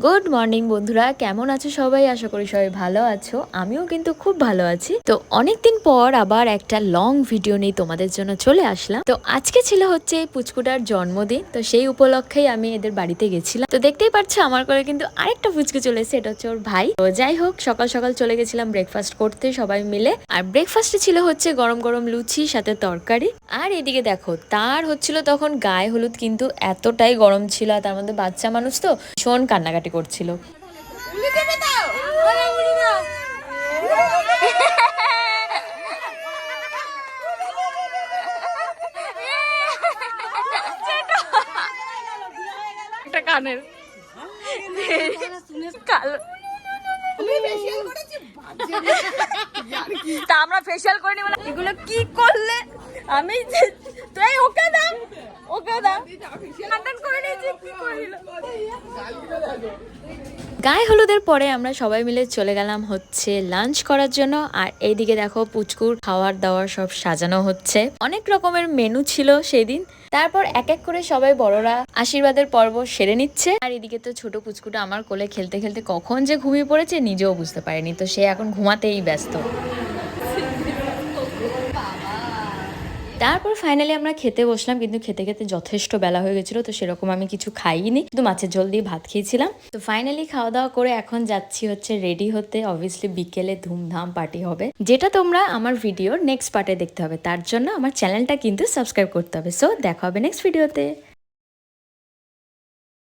Good morning বন্ধুরা, কেমন আছো সবাই? আশা করি সবাই ভালো আছো। আমিও কিন্তু খুব ভালো আছি। তো অনেকদিন পর আবার একটা লং ভিডিও নিয়ে তোমাদের জন্য চলে আসলাম। তো আজকে ছিল হচ্ছে পুচকুটার জন্মদিন, তো সেই উপলক্ষেই আমি এদের বাড়িতে গেছিলাম। তো দেখতেই পাচ্ছ আমার করে কিন্তু আরেকটা পুচকু চলে এসেছে, এটা হচ্ছে ওর ভাই। তো যাই হোক, সকাল সকাল চলে গেছিলাম ব্রেকফাস্ট করতে সবাই মিলে। আর ব্রেকফাস্টে ছিল হচ্ছে গরম গরম লুচি সাথে তরকারি। আর এদিকে দেখো, তার হচ্ছিল তখন গায়ে হলুদ, কিন্তু এতটাই গরম ছিল, আর তার মধ্যে বাচ্চা মানুষ তো ভীষণ কান্নাকাটি করছিল। একটা কানের কালো তা আমরা ফেশিয়াল করে নিব না। এগুলো কি করলে? আমি তুই ওকে দাও, ওকে দাও করে নিয়েছি, কি করিল। গায়ে হলুদের পরে আমরা সবাই মিলে চলে গেলাম হচ্ছে লাঞ্চ করার জন্য। আর এইদিকে দেখো পুচকুর খাওয়ার দাওয়ার সব সাজানো হচ্ছে, অনেক রকমের মেনু ছিল সেই দিন। তারপর এক এক করে সবাই বড়রা আশীর্বাদের পর্ব সেরে নিচ্ছে। আর এদিকে তো ছোট পুচকুটা আমার কোলে খেলতে খেলতে কখন যে ঘুমিয়ে পড়েছে নিজেও বুঝতে পারেনি, তো সে এখন ঘুমাতেই ব্যস্ত। তারপর ফাইনালি আমরা খেতে বসলাম, কিন্তু খেতে খেতে যথেষ্ট বেলা হয়ে গেছিলো, তো সেরকম আমি কিছু খাইনি, শুধু মাছের ঝোল দিয়ে ভাত খেয়েছিলাম। তো ফাইনালি খাওয়া দাওয়া করে এখন যাচ্ছি হচ্ছে রেডি হতে। অবভিয়াসলি বিকেলে ধুমধাম পার্টি হবে, যেটা তোমরা আমার ভিডিওর নেক্সট পার্টে দেখতে হবে। তার জন্য আমার চ্যানেলটা কিন্তু সাবস্ক্রাইব করতে হবে। সো দেখা হবে নেক্সট ভিডিওতে।